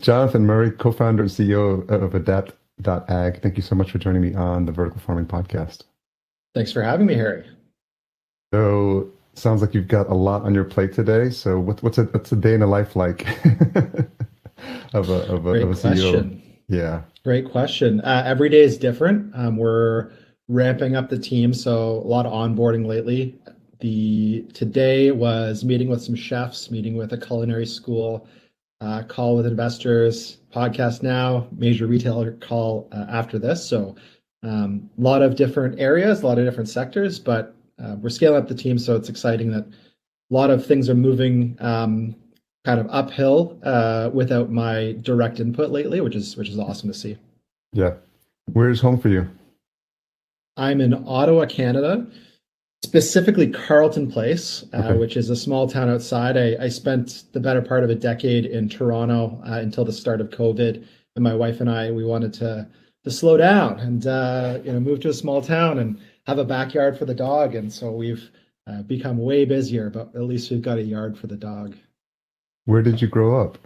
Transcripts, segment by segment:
Jonathan Murray, co-founder and CEO of Adapt Ag. Thank you so much for joining me on the Vertical Farming Podcast. Thanks for having me, Harry. So, sounds like you've got a lot on your plate today. So, what's a day in the life like of Great a CEO? question. Yeah. Great question. Every day is different. We're ramping up the team, so a lot of onboarding lately. The Today was meeting with some chefs, meeting with a culinary school, call with investors, podcast now, major retailer call after this. So a lot of different areas, a lot of different sectors, but we're scaling up the team, so it's exciting that a lot of things are moving kind of uphill without my direct input lately, which is awesome to see. Yeah. Where's home for you? I'm in Ottawa, Canada, specifically Carleton Place, Okay. which is a small town outside. I spent the better part of a decade in Toronto until the start of COVID, and my wife and I we wanted to slow down and move to a small town and have a backyard for the dog, and so we've become way busier, but at least we've got a yard for the dog. Where did you grow up?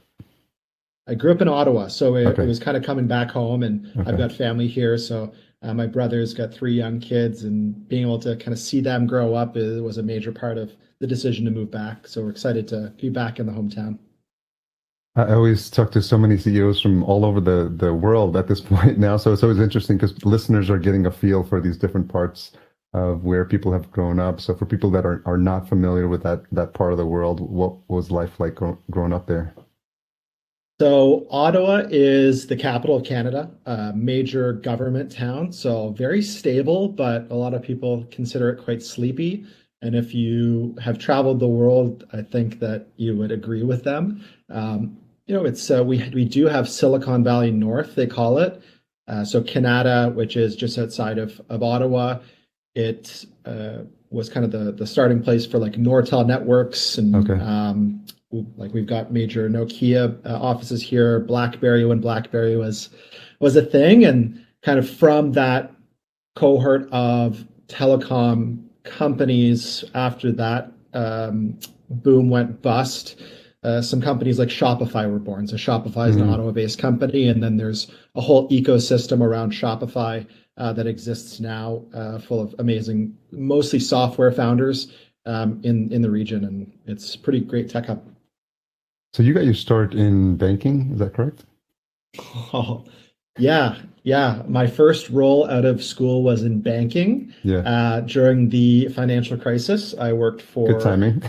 I grew up in Ottawa, so it Okay. was kind of coming back home, and I've Okay. got family here. So my brother's got three young kids, and being able to kind of see them grow up was a major part of the decision to move back. So we're excited to be back in the hometown. I always talk to so many CEOs from all over the world at this point now. So it's always interesting because listeners are getting a feel for these different parts of where people have grown up. So for people that are not familiar with that part of the world, what was life like growing up there? So Ottawa is the capital of Canada, a major government town. So very stable, but a lot of people consider it quite sleepy. And if you have traveled the world, I think that you would agree with them. It's we do have Silicon Valley North, they call it. So Canada, which is just outside of Ottawa, it was kind of the starting place for like Nortel networks and Okay. like we've got major Nokia offices here, BlackBerry when BlackBerry was a thing, and kind of from that cohort of telecom companies after that boom went bust. Some companies like Shopify were born. So Shopify is an Mm, Ottawa-based company, and then there's a whole ecosystem around Shopify that exists now, full of amazing, mostly software founders in the region, and it's pretty great tech hub. so you got your start in banking, is that correct? Oh, yeah, yeah. My first role out of school was in banking. Yeah. During the financial crisis, I worked Good for, timing.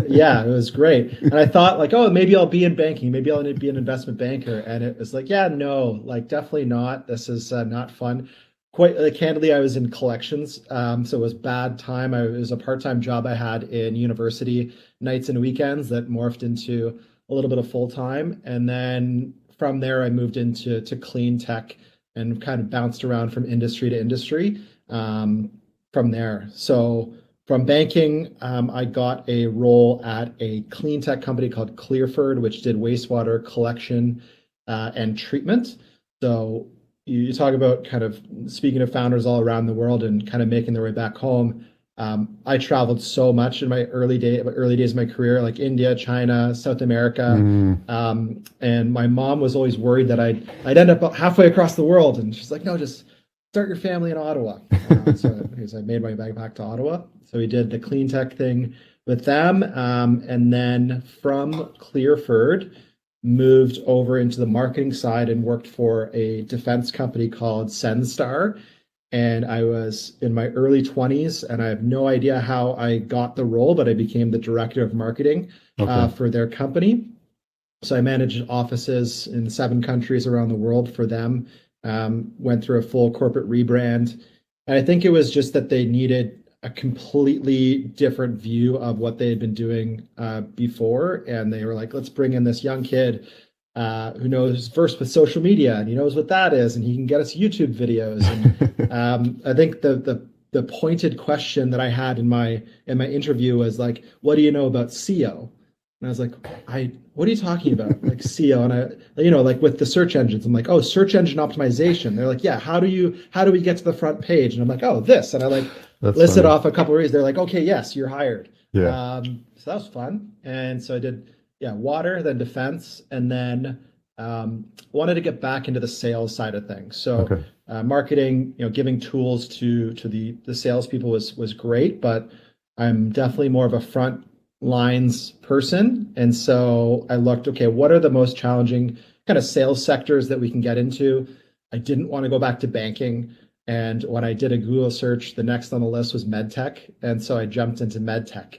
yeah, it was great. And I thought, like, oh, maybe I'll be in banking. Maybe I'll be an investment banker. And it was like, yeah, no, like, definitely not. This is not fun. Quite candidly, I was in collections. So it was bad time. It was a part-time job I had in university, nights and weekends that morphed into a little bit of full-time. And then from there, I moved into clean tech and kind of bounced around from industry to industry from there. So from banking, I got a role at a clean tech company called Clearford, which did wastewater collection and treatment. So you talk about kind of speaking of founders all around the world and kind of making their way back home. I traveled so much in my early days of my career, like India, China, South America, Mm, and my mom was always worried that I'd end up about halfway across the world, and she's like, "No, just start your family in Ottawa." So because I made my way back to Ottawa, so we did the clean tech thing with them, and then from Clearford, moved over into the marketing side and worked for a defense company called SendStar, and I was in my early 20s, and I have no idea how I got the role, but I became the director of marketing okay. for their company. So I managed offices in 7 countries around the world for them. Went through a full corporate rebrand, and I think it was just that they needed a completely different view of what they had been doing before, and they were like, "Let's bring in this young kid who knows first with social media, and he knows what that is, and he can get us YouTube videos." And I think the pointed question that I had in my interview was like, "What do you know about SEO?" And I was like, what are you talking about? Like SEO. And like with the search engines, I'm like, oh, search engine optimization. They're like, yeah, how do we get to the front page? And I'm like, oh, this. And I like That's listed funny. off a couple of reasons. They're like, okay, yes, you're hired. Yeah. So that was fun. And so I did yeah, water, then defense, and then wanted to get back into the sales side of things. So Okay. marketing, giving tools to the salespeople was great, but I'm definitely more of a front lines person. And so I looked, okay, what are the most challenging kind of sales sectors that we can get into? I didn't want to go back to banking. And when I did a Google search, the next on the list was medtech. And so I jumped into medtech,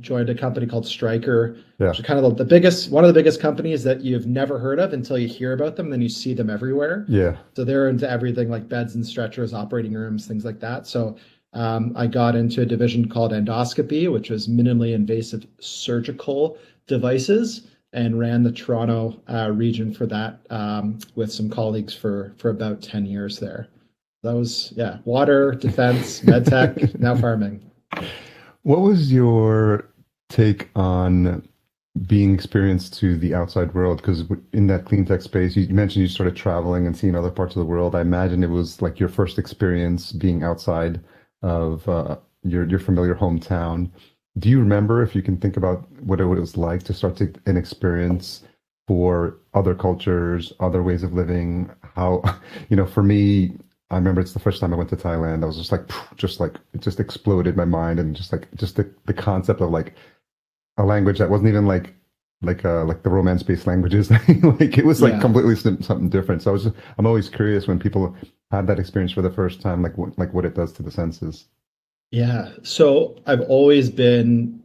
joined a company called Stryker, Yeah. which is kind of the biggest, one of the biggest companies that you've never heard of until you hear about them, then you see them everywhere. Yeah. So they're into everything like beds and stretchers, operating rooms, things like that. So I got into a division called endoscopy, which was minimally invasive surgical devices, and ran the Toronto region for that with some colleagues for about 10 years there. That was, yeah, water, defense, med tech, now farming. What was your take on being experienced to the outside world? Because in that clean tech space, you mentioned you started traveling and seeing other parts of the world. I imagine it was like your first experience being outside of your familiar hometown. Do you remember, if you can think about what it was like to start to an experience for other cultures, other ways of living? How, for me, I remember it's the first time I went to Thailand. I was just like, it just exploded my mind, and just the concept of like a language that wasn't even like the romance-based languages. Like it was like Yeah. completely something different. So I'm always curious when people have that experience for the first time, like what it does to the senses. Yeah. So I've always been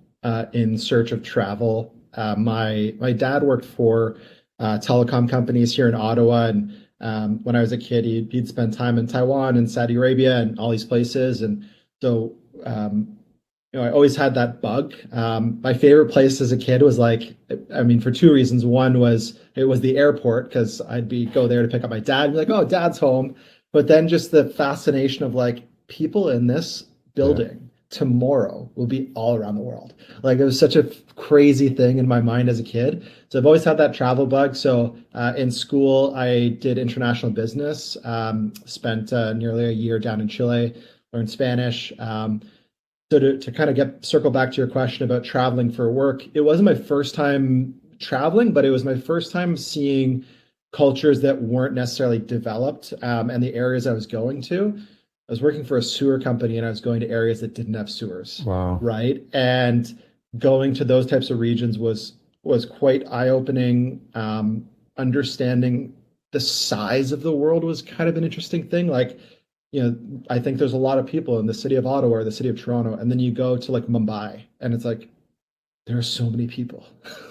in search of travel. My dad worked for telecom companies here in Ottawa, and when I was a kid, he'd spend time in Taiwan and Saudi Arabia and all these places. And so, I always had that bug. My favorite place as a kid was like, I mean, for two reasons. One was it was the airport because I'd be go there to pick up my dad and be like, oh, dad's home. But then just the fascination of like people in this Yeah. building tomorrow will be all around the world. Like it was such a crazy thing in my mind as a kid. So I've always had that travel bug. So in school, I did international business, spent nearly a year down in Chile, learned Spanish. So to kind of circle back to your question about traveling for work, it wasn't my first time traveling, but it was my first time seeing cultures that weren't necessarily developed, and the areas I was going to. I was working for a sewer company and I was going to areas that didn't have sewers, Wow. right? And going to those types of regions was quite eye-opening. Understanding the size of the world was kind of an interesting thing. Like, I think there's a lot of people in the city of Ottawa or the city of Toronto, and then you go to like Mumbai, and it's like there are so many people,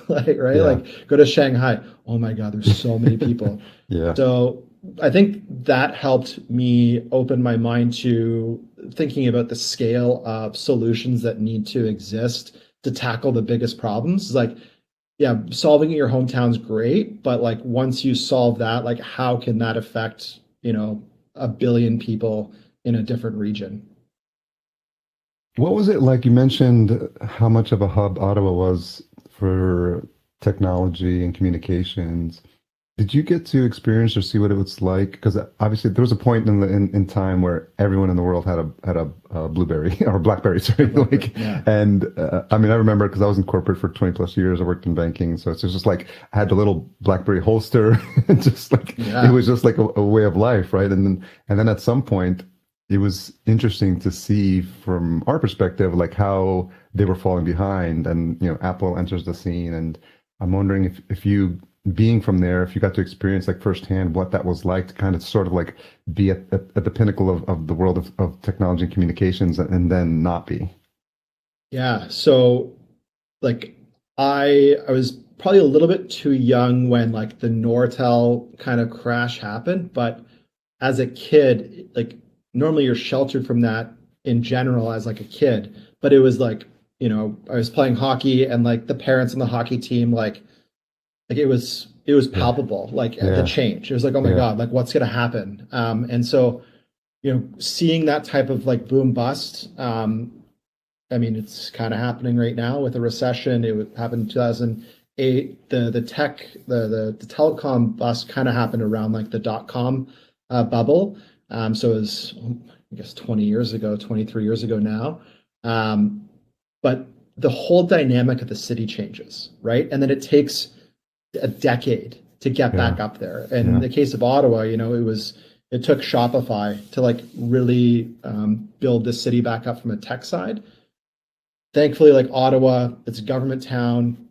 like right, Yeah. like go to Shanghai. Oh my God, there's so many people. Yeah. So I think that helped me open my mind to thinking about the scale of solutions that need to exist to tackle the biggest problems. Like, yeah, solving in your hometown's great, but like once you solve that, like how can that affect, a billion people in a different region? What was it like? You mentioned how much of a hub Ottawa was for technology and communications. Did you get to experience or see what it was like? Because obviously there was a point in time where everyone in the world had a BlueBerry or BlackBerry, sorry. Like, Yeah. and I mean, I remember because I was in corporate for 20 plus years. I worked in banking, so it's just like I had the little BlackBerry holster, and just like it Yeah. was just like a way of life, right? And then at some point, it was interesting to see from our perspective, like how they were falling behind, and Apple enters the scene, and I'm wondering if you being from there, if you got to experience like firsthand what that was like to kind of sort of like be at the pinnacle of the world of technology and communications, and then not be. Yeah. So like I was probably a little bit too young when like the Nortel kind of crash happened, but as a kid, like normally you're sheltered from that in general as like a kid, but it was like, I was playing hockey and like the parents on the hockey team like it was Yeah, palpable, like the yeah, change. It was like, oh my yeah, God, like what's gonna happen? And so, seeing that type of like boom bust, I mean, it's kind of happening right now with a recession. It would happen in 2008. The telecom bust kind of happened around like the dot-com bubble. So it was, I guess, 20 years ago, 23 years ago now. Um, but the whole dynamic of the city changes, right? And then it takes a decade to get Yeah. back up there. And in Yeah. the case of Ottawa, it took Shopify to like really build the city back up from a tech side. Thankfully, like Ottawa, it's a government town,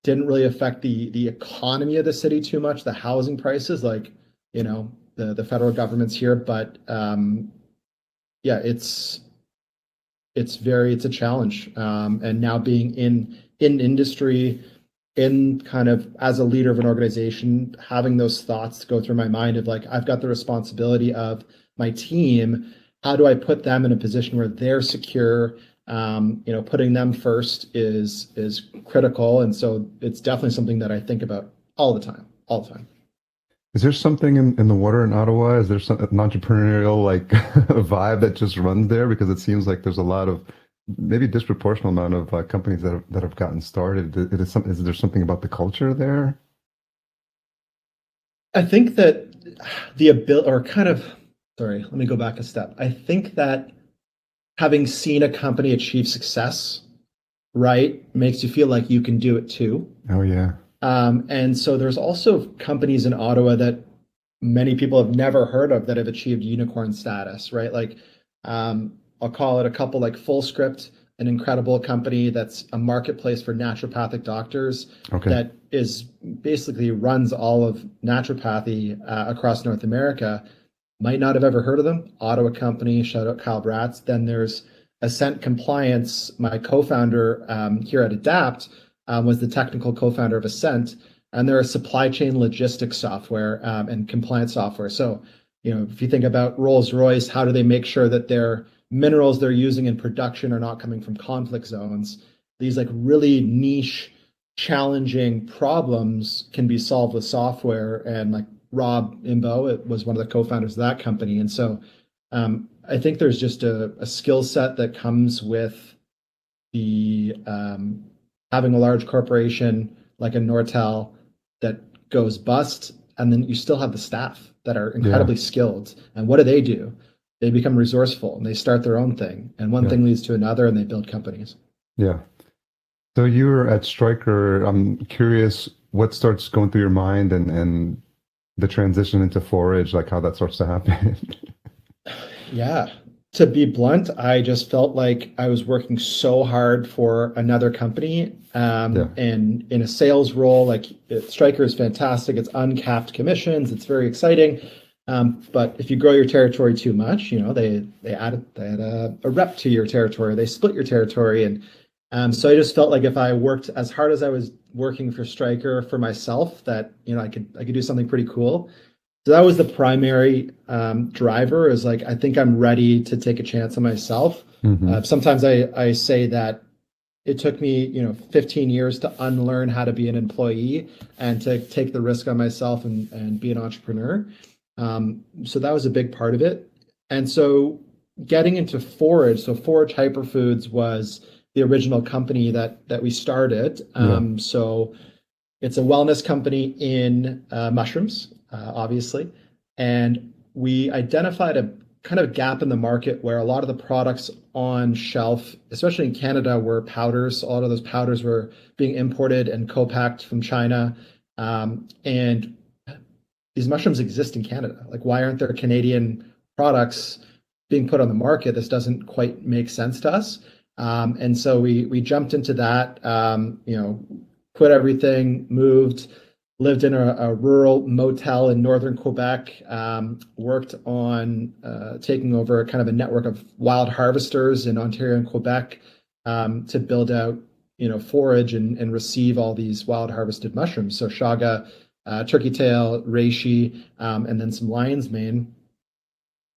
didn't really affect the economy of the city too much, the housing prices, like, the federal government's here, but yeah, it's a challenge. And now being in industry, in kind of as a leader of an organization, having those thoughts go through my mind of like, I've got the responsibility of my team. How do I put them in a position where they're secure? Putting them first is critical, and so it's definitely something that I think about all the time, all the time. Is there something in the water in Ottawa? Is there an entrepreneurial like vibe that just runs there? Because it seems like there's a lot of maybe disproportionate amount of companies that have gotten started. Is there something about the culture there? I think that the ability, or kind of, sorry, let me go back a step. I think that having seen a company achieve success, right, makes you feel like you can do it too. Oh yeah. And so there's also companies in Ottawa that many people have never heard of that have achieved unicorn status, right? Like, I'll call it a couple, like Fullscript, an incredible company that's a marketplace for naturopathic doctors Okay. that is basically runs all of naturopathy across North America. Might not have ever heard of them. Ottawa company, shout out Kyle Bratz. Then there's Ascent Compliance. My co-founder here at Adapt was the technical co-founder of Ascent, and they're a supply chain logistics software and compliance software. So, if you think about Rolls-Royce, how do they make sure that their minerals they're using in production are not coming from conflict zones? These like really niche, challenging problems can be solved with software. And like Rob Imbo, it was one of the co-founders of that company. And so I think there's just a skill set that comes with the having a large corporation like a Nortel that goes bust, and then you still have the staff that are Yeah. incredibly skilled. And what do? They become resourceful and they start their own thing. And one Yeah. thing leads to another, and they build companies. Yeah. So you were at Stryker. I'm curious what starts going through your mind and the transition into Forage, like how that starts to happen. Yeah. To be blunt, I just felt like I was working so hard for another company, Yeah. and in a sales role. Like Stryker is fantastic. It's uncapped commissions. It's very exciting. But if you grow your territory too much, they add a rep to your territory. They split your territory, and so I just felt like if I worked as hard as I was working for Stryker for myself, that I could do something pretty cool. So that was the primary driver. Is like I think I'm ready to take a chance on myself. Hmm. Sometimes I say that it took me 15 years to unlearn how to be an employee and to take the risk on myself and be an entrepreneur. So that was a big part of it. And so getting into Forage, so Forage Hyperfoods was the original company that we started. Yeah. So it's a wellness company in mushrooms, obviously. And we identified a kind of gap in the market where a lot of the products on shelf, especially in Canada, were powders. A lot of those powders were being imported and co-packed from China. And these mushrooms exist in Canada. Like, why aren't there Canadian products being put on the market? This doesn't quite make sense to us. And so we jumped into that, quit everything, moved, lived in a rural motel in northern Quebec, worked on taking over kind of a network of wild harvesters in Ontario and Quebec to build out, forage and receive all these wild harvested mushrooms. So shaga, turkey tail, reishi, and then some lion's mane.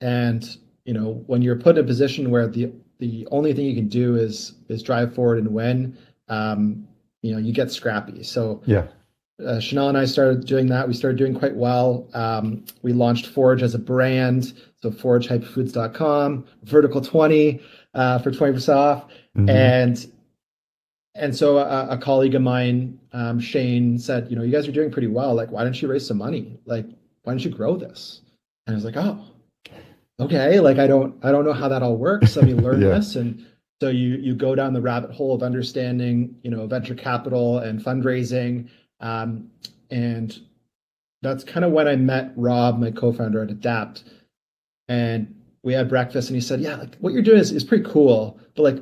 And when you're put in a position where the only thing you can do is drive forward and win, you get scrappy. So Yeah. Chanel and I started doing that. We started doing quite well. We launched Forage as a brand, so foragehyperfoods.com, vertical 20 for 20% off. Hmm. And so a colleague of mine, Shane, said, you guys are doing pretty well. Like, why don't you raise some money? Like, why don't you grow this? And I was like, oh, okay. Like, I don't know how that all works. Let me learn Yeah. this. And So you go down the rabbit hole of understanding, venture capital and fundraising, and that's kind of when I met Rob, my co-founder at Adapt, and we had breakfast, and he said, "Yeah, like what you're doing is pretty cool, but like,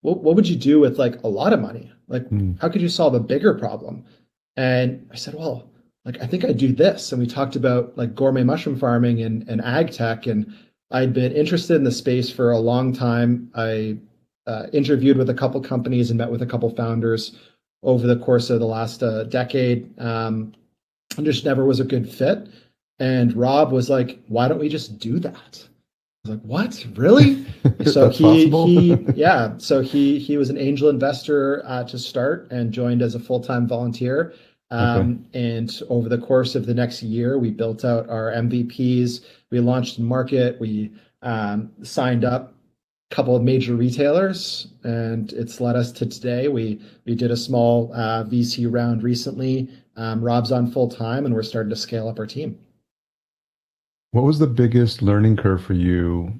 what would you do with like a lot of money? Like, Mm. how could you solve a bigger problem?" And I said, "Well, like I think I'd do this." And we talked about like gourmet mushroom farming and ag tech, and I'd been interested in the space for a long time. I interviewed with a couple companies and met with a couple founders over the course of the last decade. And just never was a good fit. And Rob was like, "Why don't we just do that?" I was like, "What? Really?" So That's possible. yeah. So he was an angel investor to start and joined as a full-time volunteer. Okay. And over the course of the next year, we built out our MVPs. We launched in market. We signed up a couple of major retailers, and it's led us to today. We did a small VC round recently. Rob's on full time, and we're starting to scale up our team. What was the biggest learning curve for you,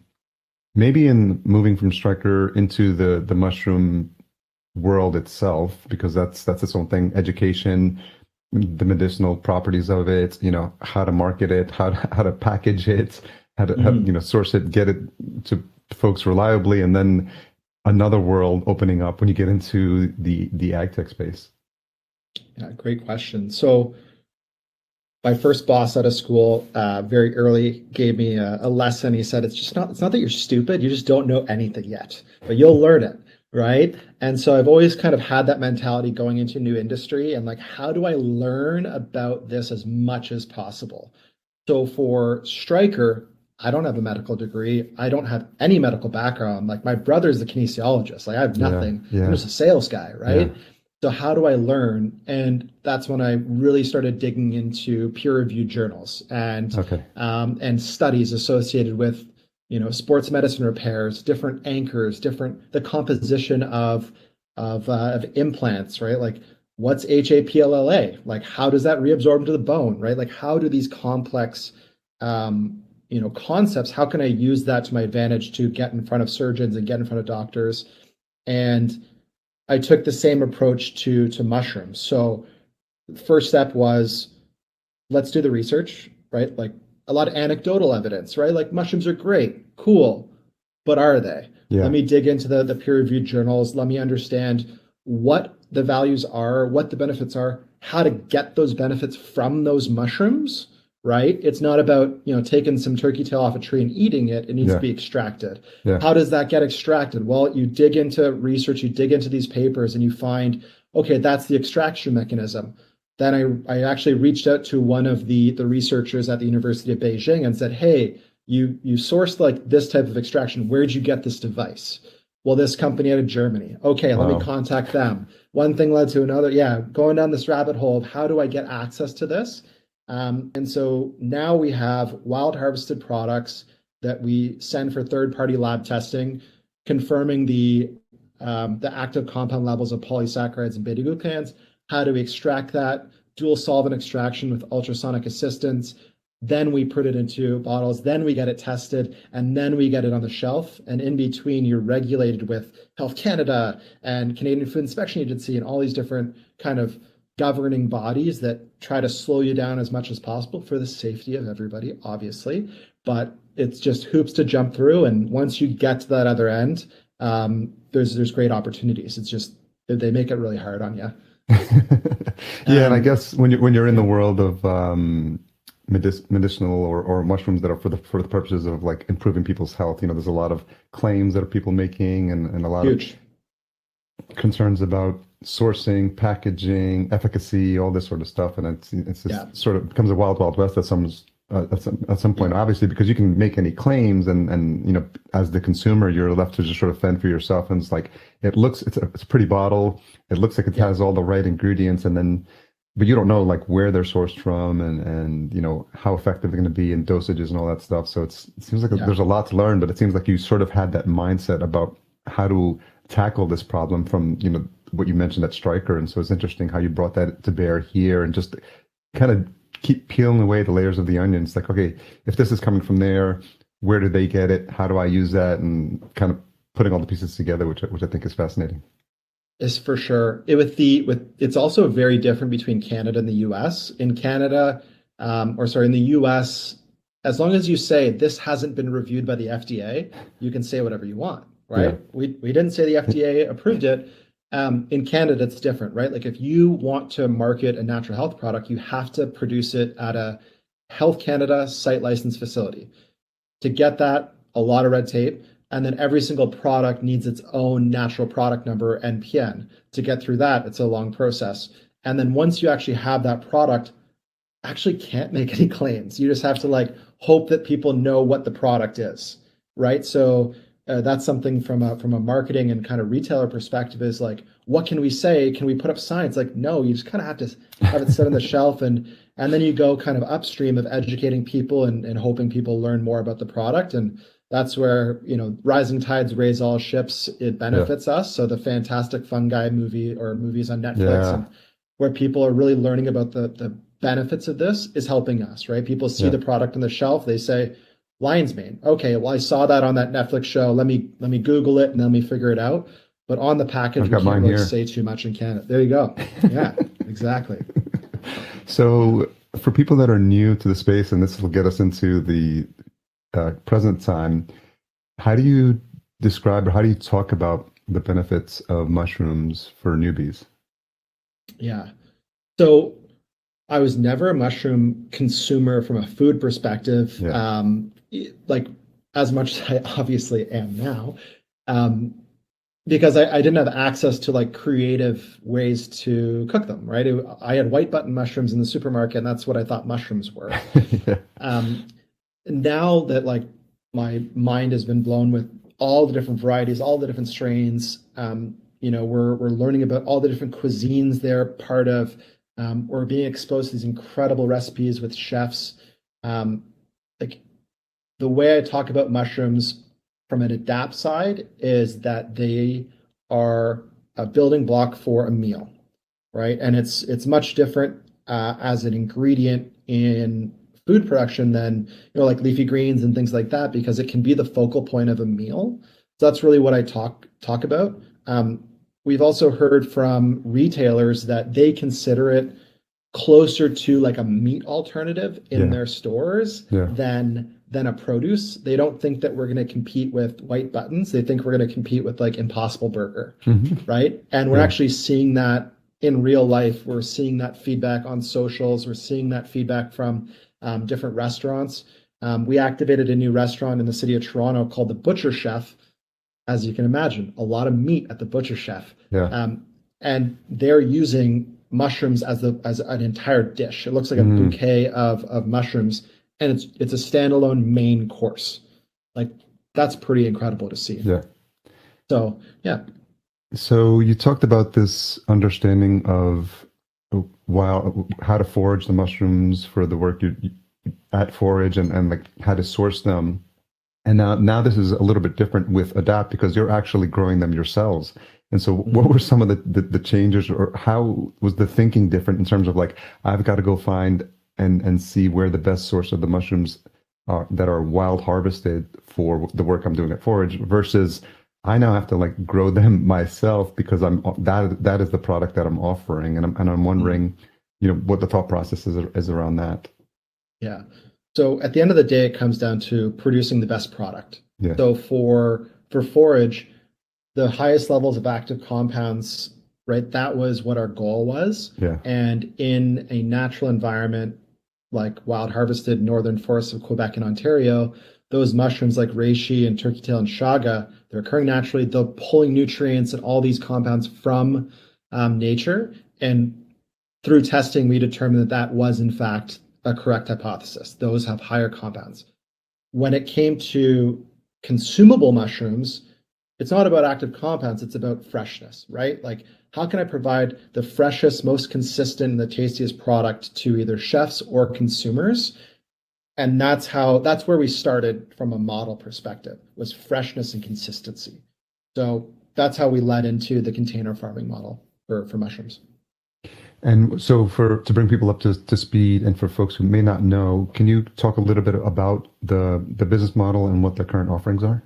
maybe in moving from Striker into the mushroom world itself, because that's its own thing, education, the medicinal properties of it, how to market it, how to package it, source it, get it to folks reliably, and then another world opening up when you get into the ag tech space. Yeah, great question. So my first boss out of school very early gave me a lesson. He said, it's not that you're stupid, you just don't know anything yet, but you'll learn it, right? And so I've always kind of had that mentality going into a new industry and like, how do I learn about this as much as possible? So for Stryker, I don't have a medical degree. I don't have any medical background. Like my brother's a kinesiologist. Like I have Yeah, nothing. I'm yeah, just a sales guy, yeah. right? So how do I learn? And that's when I really started digging into peer-reviewed journals Okay. and studies associated with sports medicine repairs, different anchors, different the composition of implants, right? Like what's HAPLLA? Like how does that reabsorb into the bone, right? Like how do these complex concepts, how can I use that to my advantage to get in front of surgeons and get in front of doctors? And I took the same approach to mushrooms. So the first step was let's do the research, right? Like a lot of anecdotal evidence, right? Like mushrooms are great, cool, but are they? Let Yeah, me dig into the peer-reviewed journals. Let me understand what the values are, what the benefits are, how to get those benefits from those mushrooms, right? It's not about, taking some turkey tail off a tree and eating it. It needs to yeah, be extracted. yeah. How does that get extracted? Well, you dig into research, you dig into these papers, and you find, okay, that's the extraction mechanism. Then I actually reached out to one of the researchers at the University of Beijing and said, "Hey, you sourced like this type of extraction. Where'd you get this device?" Well, this company out of Germany. Okay, let me Wow. contact them. One thing led to another. Yeah, going down this rabbit hole of how do I get access to this? And so now we have wild harvested products that we send for third-party lab testing, confirming the active compound levels of polysaccharides and beta-glucans. How do we extract that? Dual solvent extraction with ultrasonic assistance. Then we put it into bottles. Then we get it tested, and then we get it on the shelf. And in between, you're regulated with Health Canada and Canadian Food Inspection Agency and all these different kind of governing bodies that try to slow you down as much as possible for the safety of everybody, obviously. But it's just hoops to jump through. And once you get to that other end, there's great opportunities. It's just they make it really hard on you. Yeah, and I guess when you're in the Yeah, world of medicinal or mushrooms that are for the purposes of like improving people's health, there's a lot of claims that are people making and a lot of huge. concerns about sourcing, packaging, efficacy, all this sort of stuff, and it's Yeah, just sort of becomes a wild, wild west at some point, yeah, obviously, because you can make any claims, and as the consumer, you're left to just sort of fend for yourself, and it's like it's a pretty bottle, it looks like it yeah, has all the right ingredients, and then but you don't know like where they're sourced from and how effective they're going to be in dosages and all that stuff. So it seems like yeah, there's a lot to learn, but it seems like you sort of had that mindset about how to tackle this problem from what you mentioned at Stryker, and so it's interesting how you brought that to bear here and just kind of keep peeling away the layers of the onion. It's like, okay, if this is coming from there, where do they get it? How do I use that? And kind of putting all the pieces together, which I think is fascinating. Is for sure. With it's also very different between Canada and the US. In Canada, or sorry, in the US, as long as you say this hasn't been reviewed by the FDA, you can say whatever you want, Yeah. right? We didn't say the FDA approved it. In Canada, it's different, right? Like if you want to market a natural health product, you have to produce it at a Health Canada site licensed facility. To get that, a lot of red tape. And then every single product needs its own natural product number, NPN. To get through that, it's a long process. And then once you actually have that product, actually can't make any claims. You just have to like hope that people know what the product is, right? So that's something from a marketing and kind of retailer perspective is like, what can we say? Can we put up signs? Like, no, you just kind of have to have it set on the shelf, and then you go kind of upstream of educating people and hoping people learn more about the product. And that's where, rising tides raise all ships. It Yeah. benefits us. So the Fantastic Fungi movie or movies on Netflix Yeah. and where people are really learning about the benefits of this is helping us, right? People see Yeah. the product on the shelf, they say, lion's mane. Okay, well, I saw that on that Netflix show. Let me Google it and let me figure it out. But on the package, I've we got can't mine really here. say too much in Canada. There you go. Yeah, exactly. So for people that are new to the space, and this will get us into the present time, how do you describe or how do you talk about the benefits of mushrooms for newbies? Yeah. So I was never a mushroom consumer from a food perspective, Yeah. like as much as I obviously am now, um, because I didn't have access to like creative ways to cook them, right? I had white button mushrooms in the supermarket, and that's what I thought mushrooms were. Yeah. Um, Now that like my mind has been blown with all the different varieties, all the different strains, we're learning about all the different cuisines they're part of. We're being exposed to these incredible recipes with chefs. Um, like the way I talk about mushrooms from an adapt side is that they are a building block for a meal, right? And it's much different as an ingredient in food production than like leafy greens and things like that because it can be the focal point of a meal. So that's really what I talk about. We've also heard from retailers that they consider it closer to like a meat alternative in Yeah. their stores Yeah. than a produce. They don't think that we're going to compete with white buttons. They think we're going to compete with like Impossible Burger, Hmm. right? And we're Yeah. actually seeing that in real life. We're seeing that feedback on socials. We're seeing that feedback from different restaurants. We activated a new restaurant in the city of Toronto called the Butcher Chef. As you can imagine, a lot of meat at the Butcher Chef, Yeah. and they're using mushrooms as an entire dish. It looks like a Mm. bouquet of mushrooms, and it's a standalone main course. Like that's pretty incredible to see. Yeah. So yeah, So you talked about this understanding of how to forage the mushrooms for the work you at Forage and like how to source them. And now this is a little bit different with Adapt because you're actually growing them yourselves. And so what were some of the changes or how was the thinking different in terms of like, I've got to go find and see where the best source of the mushrooms are that are wild harvested for the work I'm doing at Forage versus I now have to like grow them myself because that is the product that I'm offering. And I'm wondering, what the thought process is around that. yeah. So at the end of the day, it comes down to producing the best product. Yeah. So for Forage, the highest levels of active compounds, right? That was what our goal was. Yeah. And in a natural environment like wild harvested northern forests of Quebec and Ontario, those mushrooms like reishi and turkey tail and chaga, they're occurring naturally. They're pulling nutrients and all these compounds from nature. And through testing, we determined that that was in fact a correct hypothesis. Those have higher compounds. When it came to consumable mushrooms, it's not about active compounds, it's about freshness, right? Like, how can I provide the freshest, most consistent, and the tastiest product to either chefs or consumers? And that's where we started from a model perspective, was freshness and consistency. So that's how we led into the container farming model for mushrooms. And so to bring people up to speed and for folks who may not know, can you talk a little bit about the business model and what the current offerings are?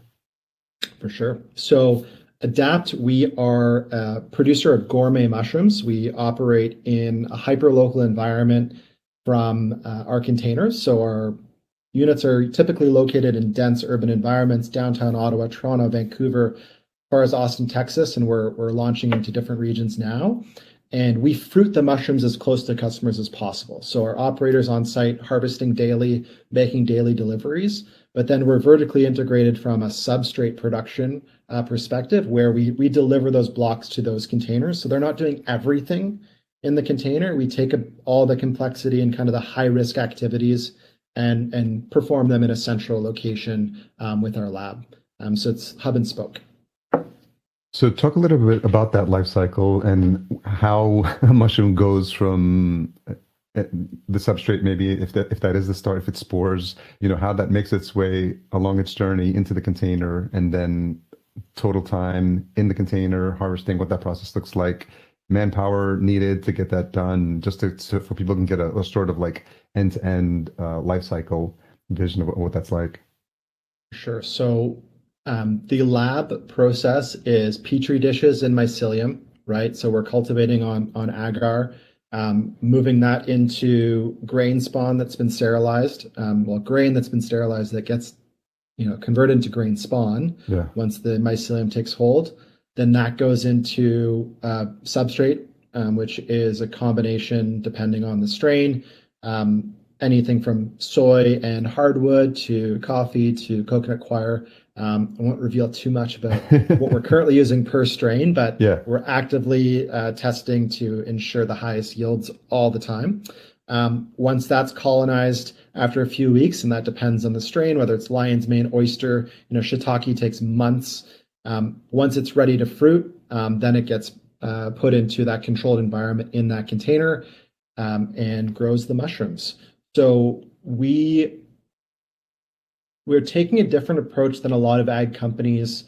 For sure. So, Adapt, we are a producer of gourmet mushrooms. We operate in a hyper-local environment from our containers. So, our units are typically located in dense urban environments, downtown Ottawa, Toronto, Vancouver, as far as Austin, Texas, and we're launching into different regions now. And we fruit the mushrooms as close to customers as possible. So our operators on site harvesting daily, making daily deliveries, but then we're vertically integrated from a substrate production perspective where we deliver those blocks to those containers. So they're not doing everything in the container. We take all the complexity and kind of the high risk activities and perform them in a central location with our lab. So it's hub and spoke. So talk a little bit about that life cycle and how a mushroom goes from the substrate, maybe if that is the start, if it's spores, how that makes its way along its journey into the container, and then total time in the container, harvesting, what that process looks like, manpower needed to get that done, just so for people can get a sort of like end-to-end life cycle vision of what that's like. Sure. So the lab process is petri dishes in mycelium, right? So we're cultivating on agar, moving that into grain spawn that's been sterilized. Grain that's been sterilized that gets converted into grain spawn. Yeah. Once the mycelium takes hold, then that goes into substrate, which is a combination depending on the strain. Anything from soy and hardwood to coffee to coconut coir. I won't reveal too much about what we're currently using per strain, but Yeah. we're actively testing to ensure the highest yields all the time. Once that's colonized after a few weeks, and that depends on the strain, whether it's lion's mane, oyster, shiitake takes months. Once it's ready to fruit, then it gets put into that controlled environment in that container and grows the mushrooms. So we're taking a different approach than a lot of ag companies,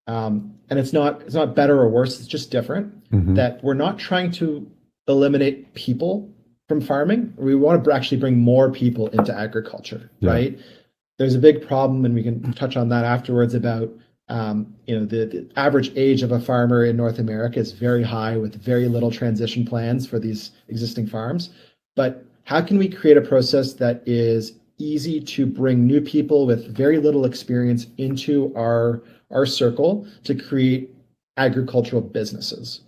and it's not better or worse. It's just different. Mm-hmm. That we're not trying to eliminate people from farming. We want to actually bring more people into agriculture, Yeah. right? There's a big problem, and we can touch on that afterwards about the average age of a farmer in North America is very high with very little transition plans for these existing farms. But how can we create a process that is easy to bring new people with very little experience into our circle to create agricultural businesses?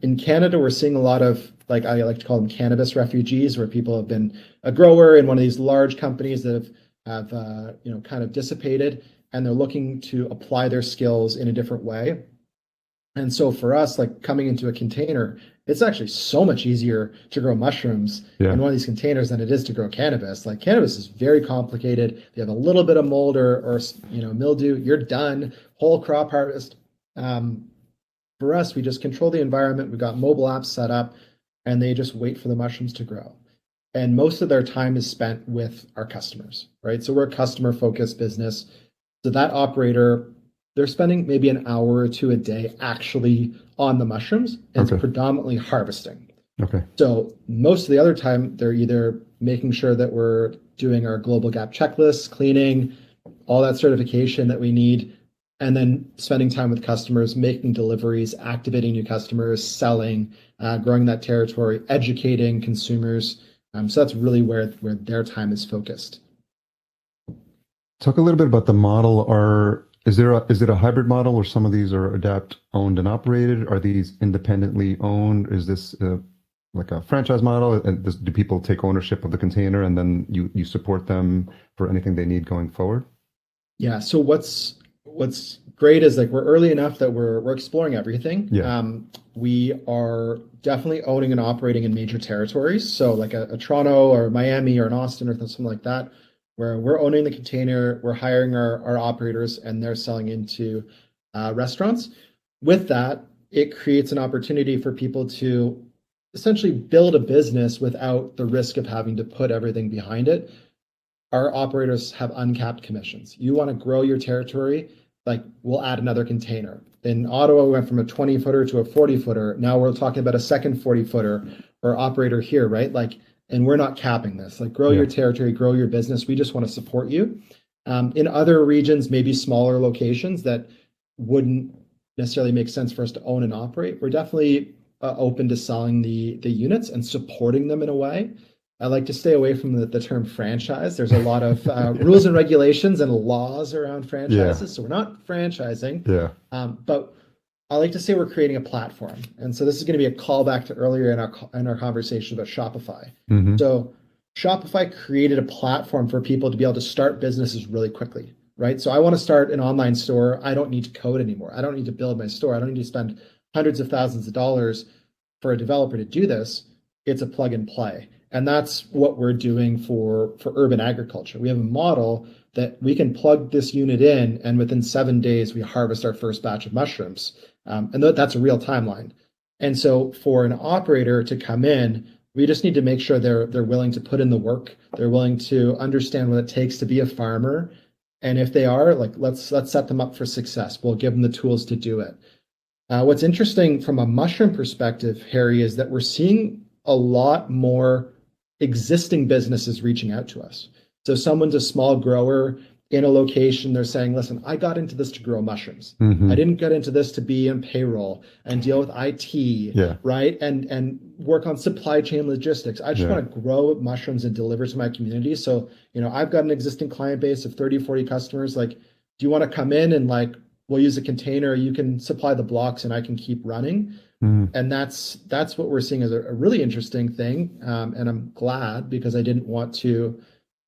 In Canada, we're seeing a lot of, like I like to call them cannabis refugees, where people have been a grower in one of these large companies that have kind of dissipated, and they're looking to apply their skills in a different way. And so for us, like coming into a container, it's actually so much easier to grow mushrooms in one of these containers than it is to grow cannabis. Like cannabis is very complicated. You have a little bit of mold or mildew, you're done. Whole crop harvest. For us, we just control the environment. We've got mobile apps set up, and they just wait for the mushrooms to grow. And most of their time is spent with our customers, right? So we're a customer-focused business. So that operator, they're spending maybe an hour or two a day actually on the mushrooms, and it's predominantly harvesting. Okay. So most of the other time, they're either making sure that we're doing our global gap checklists, cleaning, all that certification that we need, and then spending time with customers, making deliveries, activating new customers, selling, growing that territory, educating consumers. So that's really where their time is focused. Talk a little bit about the model. Is it a hybrid model where some of these are Adapt owned and operated? Are these independently owned? Is this like a franchise model? And do people take ownership of the container and then you support them for anything they need going forward? Yeah. So what's great is like we're early enough that we're exploring everything. Yeah. We are definitely owning and operating in major territories. So like a Toronto or Miami or an Austin or something like that, where we're owning the container, we're hiring our operators, and they're selling into restaurants. With that, it creates an opportunity for people to essentially build a business without the risk of having to put everything behind it. Our operators have uncapped commissions. You want to grow your territory, like we'll add another container. In Ottawa, we went from a 20-footer to a 40-footer. Now we're talking about a second 40-footer or operator here, right? Like, and we're not capping this. Like, grow your territory, grow your business. We just want to support you. In other regions, maybe smaller locations that wouldn't necessarily make sense for us to own and operate, we're definitely open to selling the units and supporting them in a way. I like to stay away from the term franchise. There's a lot of rules and regulations and laws around Yeah. franchises, so we're not franchising. Yeah. But I like to say we're creating a platform, and so this is going to be a callback to earlier in our conversation about Shopify. Hmm. So Shopify created a platform for people to be able to start businesses really quickly, right? So I want to start an online store. I don't need to code anymore. I don't need to build my store. I don't need to spend hundreds of thousands of dollars for a developer to do this. It's a plug and play. And that's what we're doing for urban agriculture. We have a model that we can plug this unit in, and within 7 days, we harvest our first batch of mushrooms. And that's a real timeline. And so for an operator to come in, we just need to make sure they're willing to put in the work. They're willing to understand what it takes to be a farmer. And if they are, like, let's set them up for success. We'll give them the tools to do it. What's interesting from a mushroom perspective, Harry, is that we're seeing a lot more existing businesses reaching out to us. So someone's a small grower in a location, they're saying, listen, I got into this to grow mushrooms. Hmm. I didn't get into this to be in payroll and deal with IT, Yeah. right? And work on supply chain logistics. I just Yeah. want to grow mushrooms and deliver to my community. So, I've got an existing client base of 30, 40 customers. Like, do you want to come in and like, we'll use a container, you can supply the blocks and I can keep running. Mm. And that's what we're seeing as a really interesting thing. And I'm glad, because I didn't want to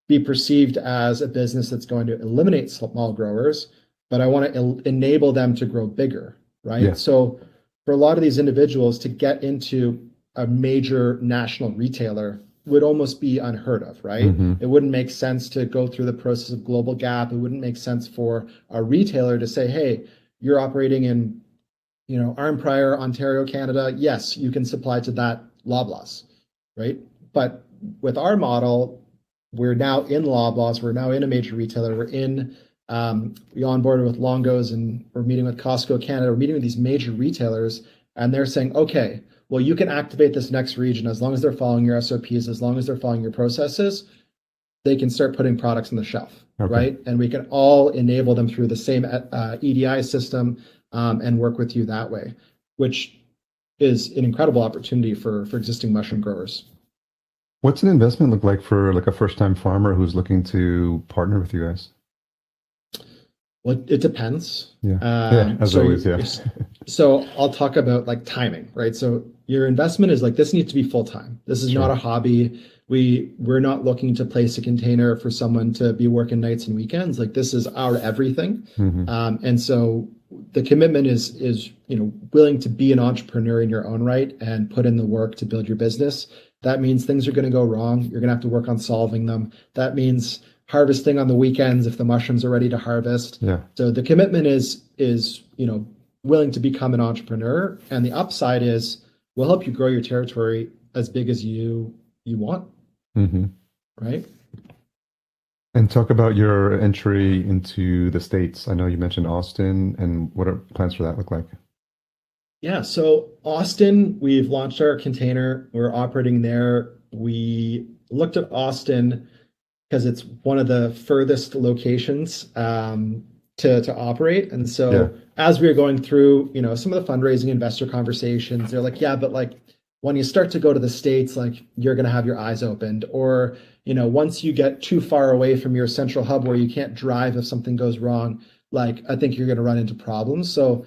be perceived as a business that's going to eliminate small growers, but I want to enable them to grow bigger, right? Yeah. So for a lot of these individuals to get into a major national retailer would almost be unheard of, right? Hmm. It wouldn't make sense to go through the process of global gap. It wouldn't make sense for a retailer to say, hey, you're operating in Arnprior, Ontario, Canada. Yes, you can supply to that Loblaws, right? But with our model, we're now in Loblaws. We're now in a major retailer. We onboarded with Longo's, and we're meeting with Costco Canada. We're meeting with these major retailers, and they're saying, okay, well, you can activate this next region as long as they're following your SOPs, as long as they're following your processes. They can start putting products on the shelf, Okay. right? And we can all enable them through the same EDI system. And work with you that way, which is an incredible opportunity for existing mushroom growers. What's an investment look like for like a first-time farmer who's looking to partner with you guys? Well, it depends. Yeah. Yeah, as always, yeah. So I'll talk about like timing, right? So your investment is like, this needs to be full time. This is Sure. not a hobby. We're not looking to place a container for someone to be working nights and weekends. Like, this is our everything. Hmm. And so the commitment is willing to be an entrepreneur in your own right and put in the work to build your business. That means things are going to go wrong. You're going to have to work on solving them. That means harvesting on the weekends if the mushrooms are ready to harvest. Yeah. So the commitment is willing to become an entrepreneur, and the upside is we'll help you grow your territory as big as you want. Hmm. Right. And talk about your entry into the States. I know you mentioned Austin, and what are plans for that look like? Yeah, so Austin, we've launched our container. We're operating there. We looked at Austin because it's one of the furthest locations to operate. And so Yeah. as we were going through, some of the fundraising investor conversations, they're like, yeah, but like when you start to go to the States, like you're going to have your eyes opened, or once you get too far away from your central hub where you can't drive if something goes wrong, like I think you're going to run into problems. So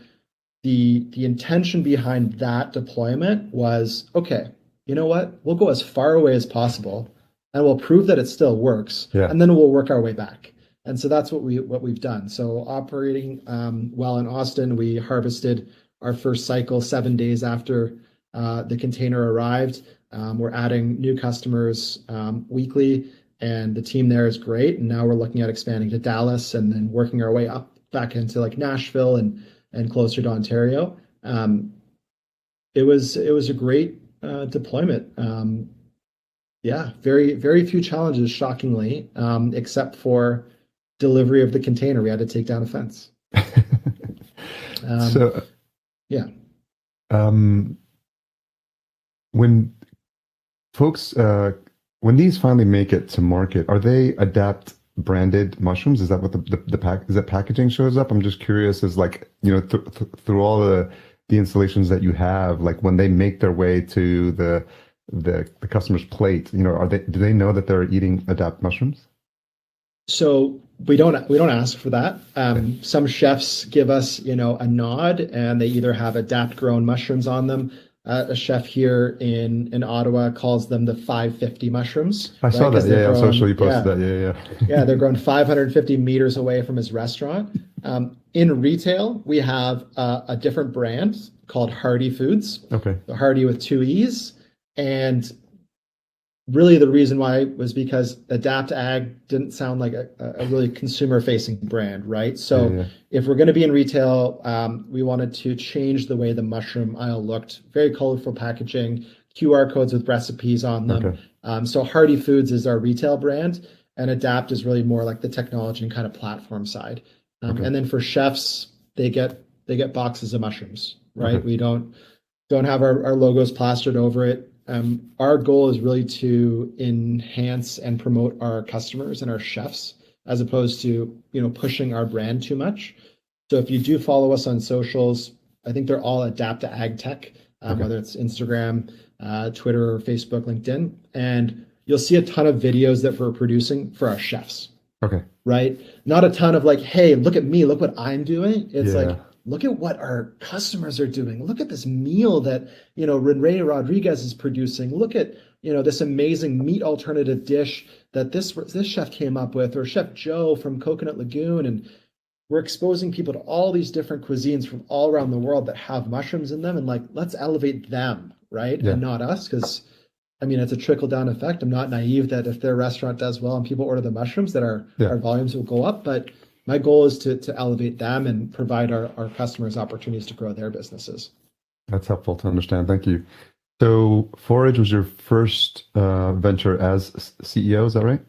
the intention behind that deployment was, okay, you know what? We'll go as far away as possible and we'll prove that it still works. Yeah. And then we'll work our way back. And so that's what we've done. So operating well in Austin, we harvested our first cycle 7 days after the container arrived. We're adding new customers weekly, and the team there is great. And now we're looking at expanding to Dallas and then working our way up back into like Nashville and closer to Ontario. It was a great deployment. Yeah, very, very few challenges, shockingly, except for delivery of the container. We had to take down a fence. So, yeah. When folks, when these finally make it to market, are they Adapt branded mushrooms? Is that what the pack is that packaging shows up? I'm just curious, is like, through all the installations that you have, like when they make their way to the customer's plate, do they know that they're eating Adapt mushrooms? So we don't ask for that. Some chefs give us, a nod, and they either have Adapt grown mushrooms on them. A chef here in Ottawa calls them the 550 mushrooms, I right? saw that. Because they're Yeah, on social grown, you posted yeah, that. Yeah, yeah, they're grown 550 meters away from his restaurant. In retail, we have a different brand called Hardy Foods, yeah. Okay. the Hardy with two E's, and really the reason why was because Adapt Ag didn't sound like a really consumer facing brand, right? Yeah, So yeah. if we're going to be in retail, we wanted to change the way the mushroom aisle looked. Very colorful packaging, QR codes with recipes on them. Okay. So Hardy Foods is our retail brand, and Adapt is really more like the technology and kind of platform side. Okay. And then for chefs, they get boxes of mushrooms, Okay. right? We don't have our logos plastered over it. Our goal is really to enhance and promote our customers and our chefs, as opposed to pushing our brand too much. So if you do follow us on socials, I think they're all Adapt Agtech, Okay. whether it's Instagram, Twitter, or Facebook, LinkedIn, and you'll see a ton of videos that we're producing for our chefs, Okay. right? Not a ton of like, hey, look at me, look what I'm doing. It's like, Yeah. look at what our customers are doing. Look at this meal that, Rene Rodriguez is producing. Look at, this amazing meat alternative dish that this chef came up with, or Chef Joe from Coconut Lagoon. And we're exposing people to all these different cuisines from all around the world that have mushrooms in them. And like, let's elevate them, right? Yeah. And not us, because I mean, it's a trickle down effect. I'm not naive that if their restaurant does well and people order the mushrooms, that Yeah. our volumes will go up. But my goal is to elevate them and provide our customers opportunities to grow their businesses. That's helpful to understand. Thank you. So Forage was your first venture as CEO, is that right?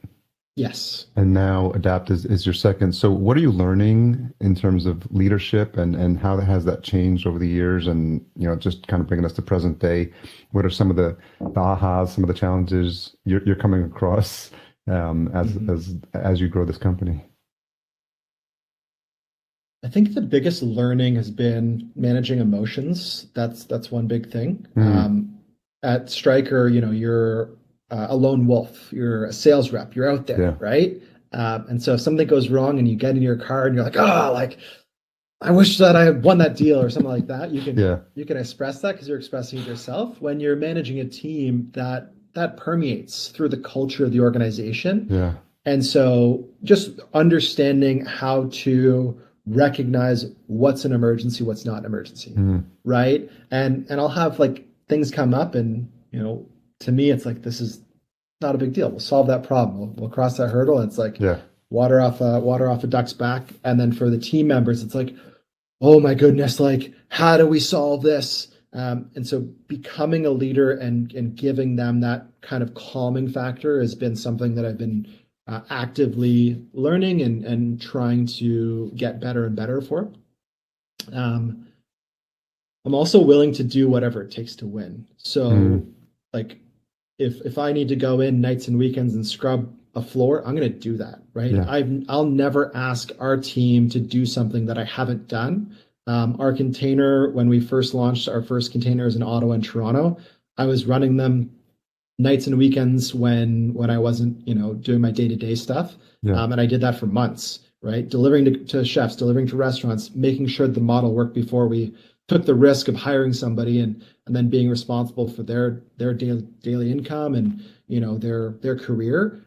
Yes. And now Adapt is your second. So what are you learning in terms of leadership, and how has that changed over the years? And just kind of bringing us to present day, what are some of the ahas, some of the challenges you're coming across as Mhm. as you grow this company? I think the biggest learning has been managing emotions. That's one big thing. Mm, At Striker, you're a lone wolf. You're a sales rep. You're out there, yeah, right? And so if something goes wrong and you get in your car and you're like, oh, like I wish that I had won that deal or something like that, you can yeah, you can express that because you're expressing it yourself. When you're managing a team, that permeates through the culture of the organization. yeah, And so just understanding how to recognize what's an emergency, what's not an emergency, mm, right? And I'll have like things come up, and to me it's like, this is not a big deal. We'll solve that problem. We'll cross that hurdle. And it's like yeah, water off a duck's back. And then for the team members, it's like, oh my goodness, like how do we solve this? And so becoming a leader and giving them that kind of calming factor has been something that I've been actively learning and trying to get better and better for. Um, I'm also willing to do whatever it takes to win. So, mm, like, if I need to go in nights and weekends and scrub a floor, I'm going to do that, right? yeah, I'll never ask our team to do something that I haven't done. Our container, when we first launched our first containers in Ottawa and Toronto, I was running them nights and weekends when I wasn't, doing my day-to-day stuff. yeah, And I did that for months, right? Delivering to chefs, delivering to restaurants, making sure the model worked before we took the risk of hiring somebody, and then being responsible for their daily income and their career.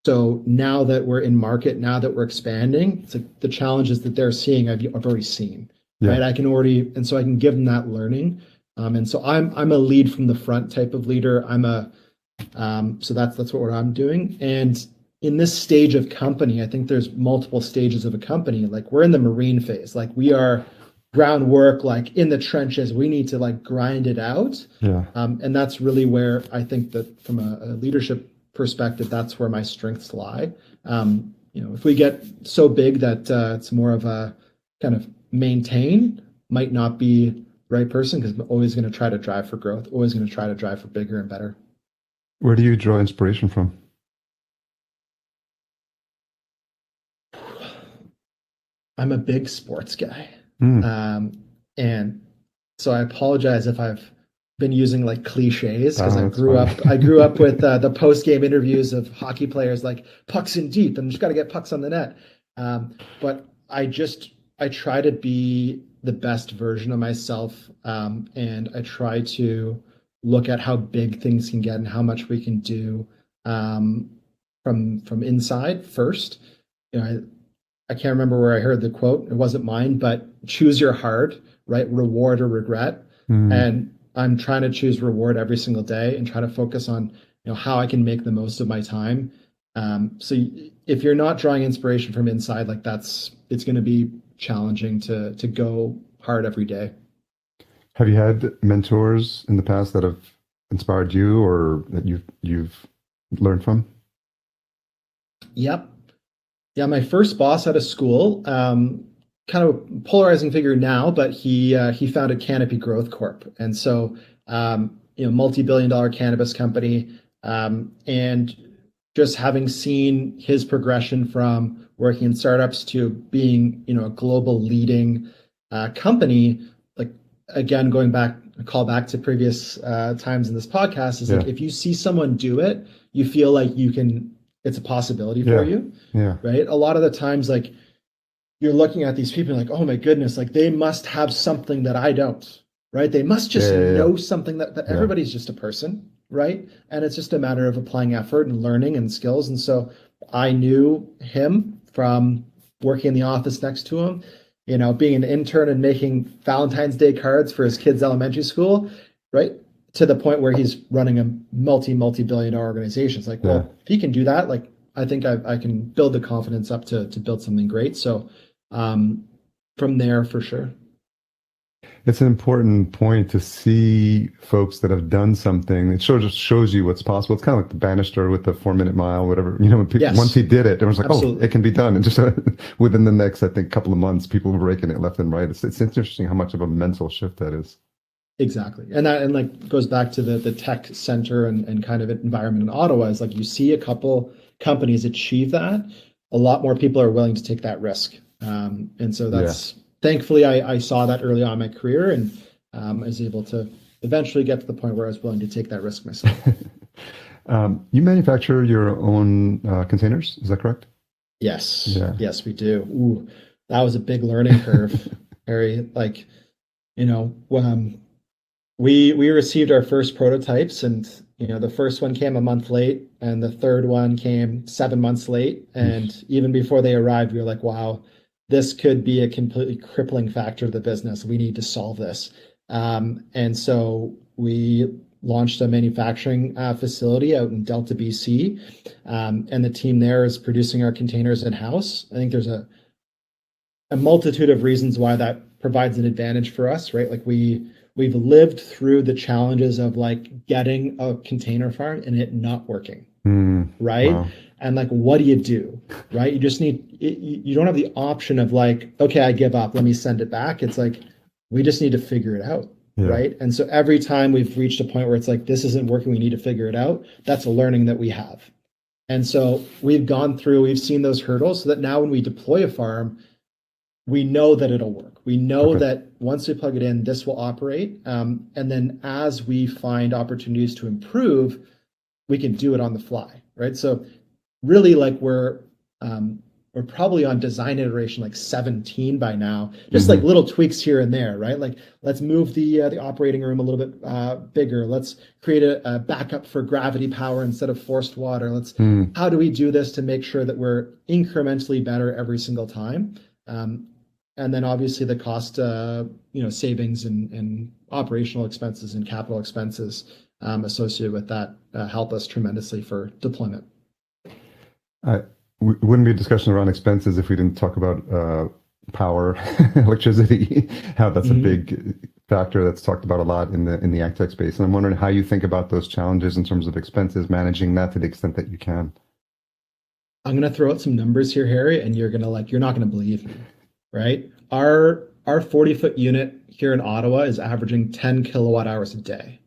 So now that we're in market, now that we're expanding, it's like the challenges that they're seeing, I've already seen, yeah. right? And so I can give them that learning. And so I'm a lead from the front type of leader. So that's what I'm doing. And in this stage of company, I think there's multiple stages of a company. Like we're in the marine phase, like we are groundwork, like in the trenches. We need to like grind it out. Yeah. And that's really where I think that from a leadership perspective, that's where my strengths lie. If we get so big that it's more of a kind of maintain, might not be the right person, because I'm always going to try to drive for growth, always going to try to drive for bigger and better. Where do you draw inspiration from? I'm a big sports guy. Mm. Um, and so I apologize if I've been using like cliches because That's I grew up fine. with the post game interviews of hockey players like pucks in deep and just got to get pucks on the net. But I try to be the best version of myself, and I try to look at how big things can get and how much we can do, um, from inside first. You know, I can't remember where I heard the quote. It wasn't mine, but choose your heart, right? Reward or regret. Mm. And I'm trying to choose reward every single day and try to focus on, how I can make the most of my time. So if you're not drawing inspiration from inside, like it's going to be challenging to go hard every day. Have you had mentors in the past that have inspired you or that you've learned from? Yep. Yeah, my first boss out of school, kind of a polarizing figure now, but he founded Canopy Growth Corp, and so multi-billion-dollar cannabis company, and just having seen his progression from working in startups to being a global leading company, like again going back, a call back to previous times in this podcast is Yeah. like if you see someone do it, you feel like you can. It's a possibility for Yeah. you, Yeah. right? A lot of the times, like you're looking at these people like, oh my goodness, like they must have something that I don't, right? They must Yeah. just Yeah. Yeah. know something that Yeah. everybody's just a person, right? And it's just a matter of applying effort and learning and skills. And so I knew him from working in the office next to him, being an intern and making Valentine's Day cards for his kids' elementary school, right? To the point where he's running a multi-billion-dollar organization. It's like, Yeah. well, if he can do that, like I think I can build the confidence up to build something great. So um, from there for sure. It's an important point to see folks that have done something. It shows you what's possible. It's kind of like the Bannister with the 4 minute mile, whatever. When once Yes, he did it, everyone's like, "Oh, it absolutely. can be done." And just within the next, I think, couple of months, people were breaking it left and right. It's interesting how much of a mental shift that is. Exactly. And like goes back to the tech center and kind of environment in Ottawa is like you see a couple companies achieve that, a lot more people are willing to take that risk. And so Yeah. that's thankfully I saw that early on in my career and I was able to eventually get to the point where I was willing to take that risk myself. You manufacture your own containers, is that correct? Yes, Yeah. yes, we do. Ooh, that was a big learning curve, Harry. Like, when we received our first prototypes, and the first one came a month late, and the third one came 7 months late. And even before they arrived, we were like, "Wow, this could be a completely crippling factor of the business. We need to solve this." And so we launched a manufacturing facility out in Delta, BC, and the team there is producing our containers in house. I think there's a multitude of reasons why that provides an advantage for us, right? Like we've lived through the challenges of like getting a container farm and it not working, Mm, right? wow. And like, what do you do, right? You just you don't have the option of like, okay, I give up, let me send it back. It's like, we just need to figure it out, Yeah. right? And so every time we've reached a point where it's like, this isn't working, we need to figure it out. That's a learning that we have. And so we've seen those hurdles so that now when we deploy a farm, we know that it'll work. We know Okay. that once we plug it in, this will operate. And then as we find opportunities to improve, we can do it on the fly, right? So really, like we're probably on design iteration like 17 by now, just like Hmm. little tweaks here and there, right? Like let's move the operating room a little bit bigger. Let's create a backup for gravity power instead of forced water. Mm. How do we do this to make sure that we're incrementally better every single time? Um, and then obviously the cost, savings and operational expenses and capital expenses associated with that help us tremendously for deployment. I, wouldn't be a discussion around expenses if we didn't talk about power, electricity, how that's a Mhm. big factor that's talked about a lot in the ag tech space. And I'm wondering how you think about those challenges in terms of expenses, managing that to the extent that you can. I'm gonna throw out some numbers here, Harry, and you're not gonna believe me, right? Our 40-foot unit here in Ottawa is averaging 10 kilowatt hours a day,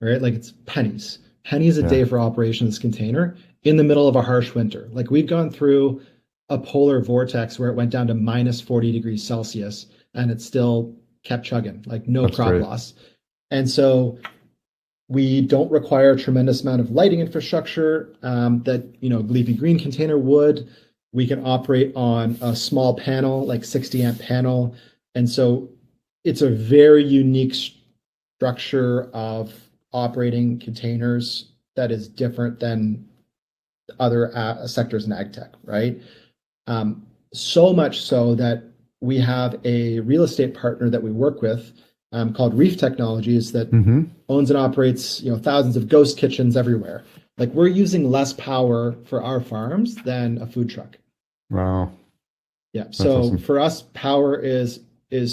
right? Like it's pennies a Yeah. day for operations container in the middle of a harsh winter. Like we've gone through a polar vortex where it went down to minus 40 degrees Celsius and it still kept chugging, like no That's crop great. loss. And so we don't require a tremendous amount of lighting infrastructure that leafy green container would. We can operate on a small panel, like 60 amp panel. And so it's a very unique structure of operating containers that is different than other sectors in ag tech, right? So much so that we have a real estate partner that we work with called Reef Technologies that owns and operates thousands of ghost kitchens everywhere. Like we're using less power for our farms than a food truck. Wow. Yeah. That's So awesome. for us, power is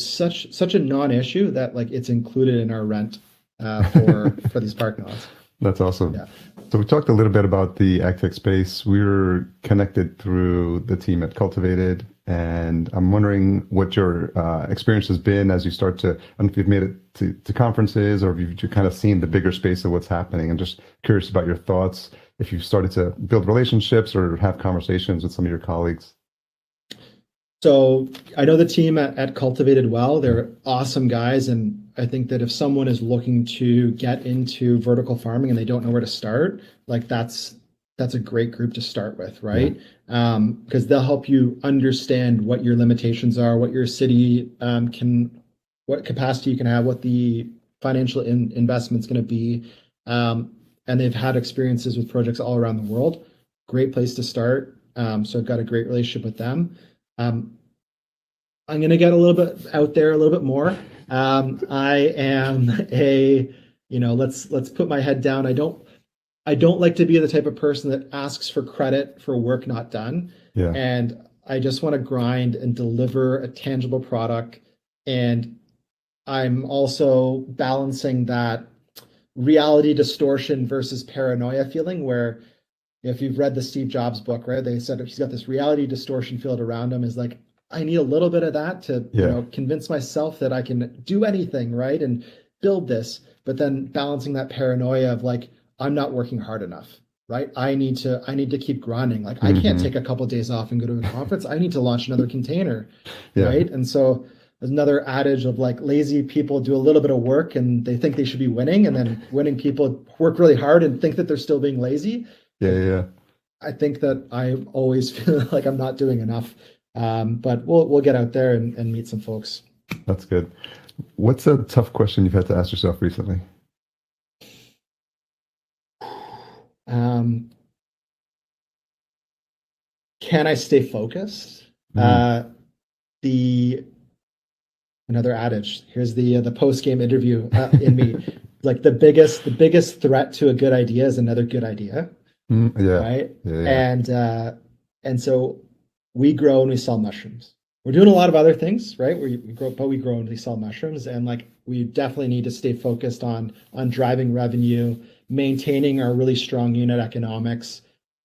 such a non-issue that like it's included in our rent for these parking lots. That's awesome. Yeah. So we talked a little bit about the agtech space. We were connected through the team at Cultivated, and I'm wondering what your experience has been as you start to, I don't know if you've made it to conferences or if you've kind of seen the bigger space of what's happening. I'm just curious about your thoughts, if you've started to build relationships or have conversations with some of your colleagues. So I know the team at Cultivated well. They're awesome guys, and I think that if someone is looking to get into vertical farming and they don't know where to start, like that's a great group to start with, right? Because they'll help you understand what your limitations are, what your city what capacity you can have, what the financial investment's going to be, and they've had experiences with projects all around the world. Great place to start. So I've got a great relationship with them. I'm going to get a little bit out there, a little bit more. I am let's put my head down. I don't like to be the type of person that asks for credit for work not done. Yeah. And I just want to grind and deliver a tangible product. And I'm also balancing that reality distortion versus paranoia feeling where if you've read the Steve Jobs book, right, they said he's got this reality distortion field around him is like, I need a little bit of that to, convince myself that I can do anything, right, and build this. But then balancing that paranoia of like, I'm not working hard enough, right? I need to keep grinding. Like I can't take a couple of days off and go to a conference. I need to launch another container, right? And so there's another adage of like lazy people do a little bit of work and they think they should be winning, and then winning people work really hard and think that they're still being lazy. Yeah. I think that I always feel like I'm not doing enough. But we'll get out there and meet some folks. That's good. What's a tough question you've had to ask yourself recently? Can I stay focused? Another adage. Here's the post-game interview in me. Like the biggest threat to a good idea is another good idea. Right. And so we grow and we sell mushrooms. We're doing a lot of other things, right? We grow and we sell mushrooms, and like we definitely need to stay focused on driving revenue, maintaining our really strong unit economics.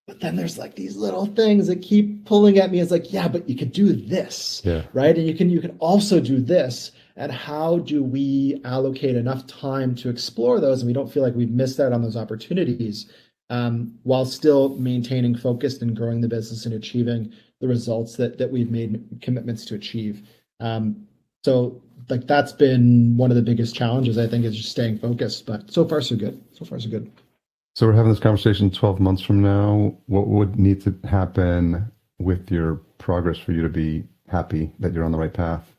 But then there's like these little things that keep pulling at me. It's like, yeah, but you could do this, right? And you can also do this. And how do we allocate enough time to explore those, and we don't feel like we've missed out on those opportunities, while still maintaining focused and growing the business and achieving the results that we've made commitments to achieve. So like that's been one of the biggest challenges, I think, is just staying focused. But so far so good. So we're having this conversation 12 months from now. What would need to happen with your progress for you to be happy that you're on the right path?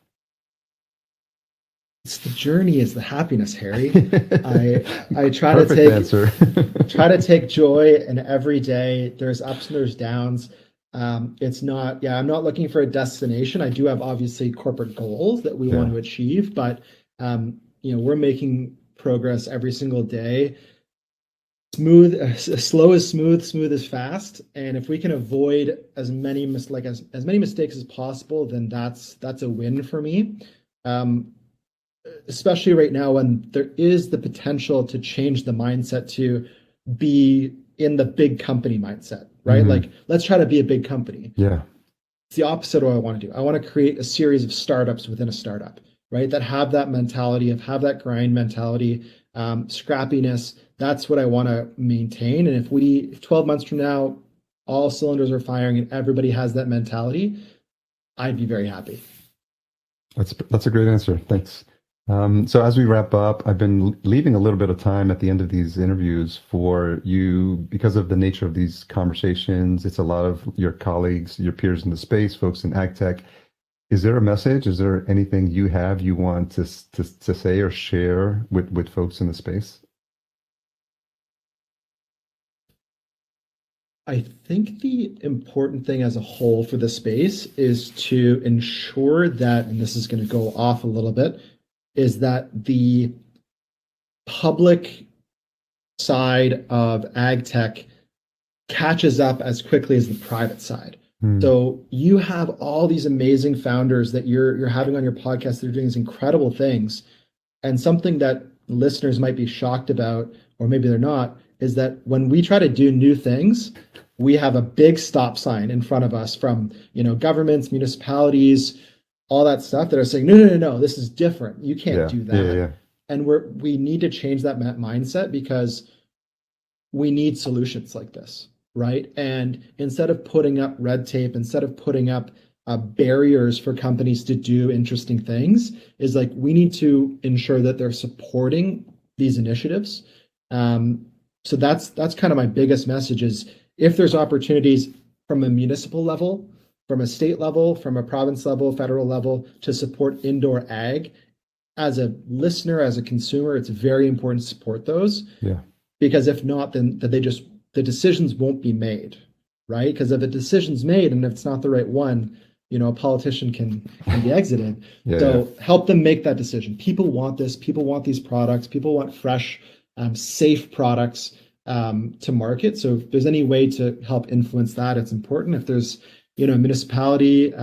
It's the journey is the happiness, Harry. I try to take joy in every day. There's ups and there's downs. I'm not looking for a destination. I do have obviously corporate goals that we want to achieve, but we're making progress every single day. Slow is smooth, smooth is fast. And if we can avoid as many mistakes as possible, then that's a win for me. Especially right now when there is the potential to change the mindset to be in the big company mindset, right? Like, let's try to be a big company. Yeah. It's the opposite of what I want to do. I want to create a series of startups within a startup, right? That have that mentality, have that grind mentality, scrappiness. That's what I want to maintain. And if 12 months from now, all cylinders are firing and everybody has that mentality, I'd be very happy. That's a great answer. Thanks. So as we wrap up, I've been leaving a little bit of time at the end of these interviews for you because of the nature of these conversations. It's a lot of your colleagues, your peers in the space, folks in ag tech. Is there a message? Is there anything you want to say or share with folks in the space? I think the important thing as a whole for the space is to ensure that, and this is going to go off a little bit, is that the public side of ag tech catches up as quickly as the private side. So you have all these amazing founders that you're having on your podcast that are doing these incredible things. And something that listeners might be shocked about, or maybe they're not, is that when we try to do new things, we have a big stop sign in front of us from, governments, municipalities, all that stuff that are saying, no, this is different. You can't do that. Yeah. And we need to change that mindset because we need solutions like this, right? And instead of putting up red tape, instead of putting up barriers for companies to do interesting things, is like we need to ensure that they're supporting these initiatives. So that's kind of my biggest message is if there's opportunities from a municipal level, from a state level, from a province level, federal level to support indoor ag, as a listener, as a consumer, it's very important to support those. Yeah. Because if not, then the decisions won't be made, right? Because if a decision's made and if it's not the right one, a politician can be exited. Help them make that decision. People want this. People want these products. People want fresh, safe products to market. So if there's any way to help influence that, it's important. If there's, a municipality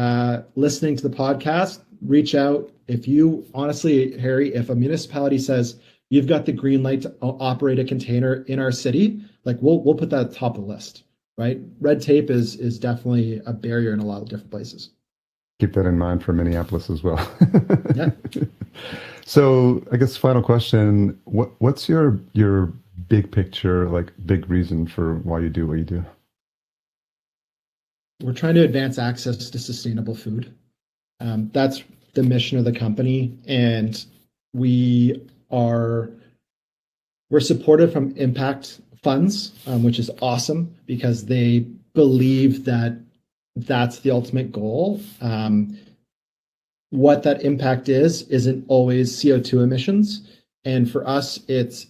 listening to the podcast, reach out. If you honestly, Harry, if a municipality says you've got the green light to operate a container in our city, like we'll put that at the top of the list, right? Red tape is definitely a barrier in a lot of different places. Keep that in mind for Minneapolis as well. Yeah. So I guess final question, what's your big picture, like big reason for why you do what you do? We're trying to advance access to sustainable food. That's the mission of the company. And we're supported from impact funds, which is awesome because they believe that that's the ultimate goal. What that impact isn't always CO2 emissions. And for us, it's,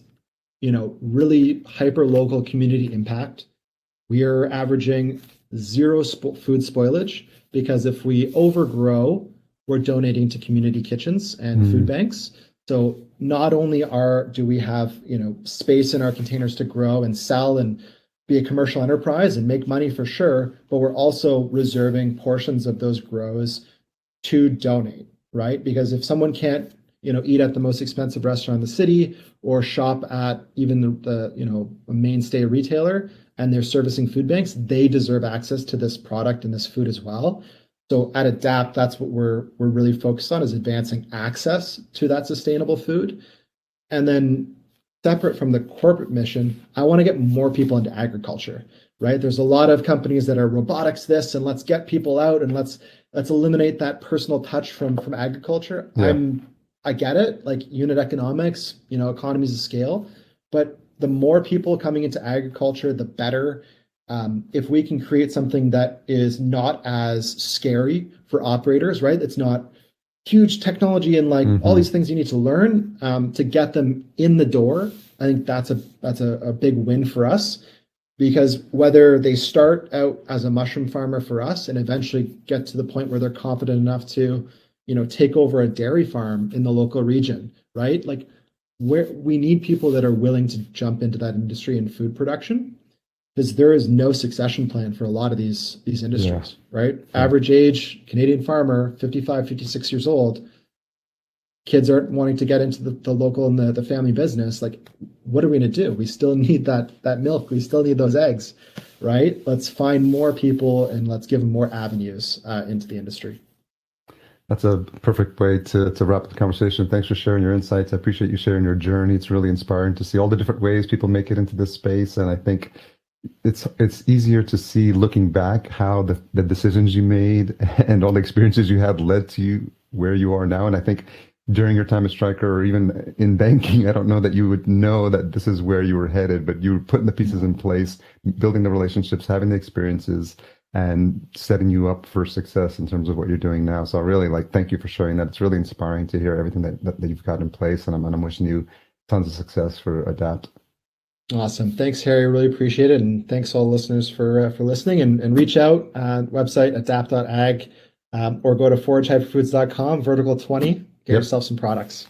really hyper local community impact. We are averaging zero food spoilage because if we overgrow, we're donating to community kitchens and food banks. So not only do we have, space in our containers to grow and sell and be a commercial enterprise and make money for sure, but we're also reserving portions of those grows to donate, right? Because if someone can't, eat at the most expensive restaurant in the city or shop at even the a mainstay retailer and they're servicing food banks, they deserve access to this product and this food as well. So at Adapt, that's what we're really focused on is advancing access to that sustainable food. And then separate from the corporate mission, I want to get more people into agriculture, right? There's a lot of companies that are robotics this and let's get people out and let's eliminate that personal touch from agriculture. Yeah. I get it, like unit economics, economies of scale, but the more people coming into agriculture, the better. If we can create something that is not as scary for operators, right? It's not huge technology and like all these things you need to learn to get them in the door. I think that's a big win for us because whether they start out as a mushroom farmer for us and eventually get to the point where they're confident enough to, take over a dairy farm in the local region, right? Like where we need people that are willing to jump into that industry in food production. Because there is no succession plan for a lot of these industries, right? Yeah. Average age, Canadian farmer, 55, 56 years old. Kids aren't wanting to get into the local and the family business. Like, what are we going to do? We still need that milk. We still need those eggs, right? Let's find more people and let's give them more avenues into the industry. That's a perfect way to wrap up the conversation. Thanks for sharing your insights. I appreciate you sharing your journey. It's really inspiring to see all the different ways people make it into this space. And I think it's easier to see looking back how the decisions you made and all the experiences you had led to you where you are now. And I think during your time at Stryker or even in banking, I don't know that you would know that this is where you were headed, but you were putting the pieces in place, building the relationships, having the experiences, and setting you up for success in terms of what you're doing now. So I really like thank you for sharing that. It's really inspiring to hear everything that you've got in place, and I'm wishing you tons of success for Adapt. Awesome. Thanks, Harry. Really appreciate it. And thanks all listeners for listening and reach out website adapt.ag or go to forage-foods.com, vertical 20, get Yep. yourself some products.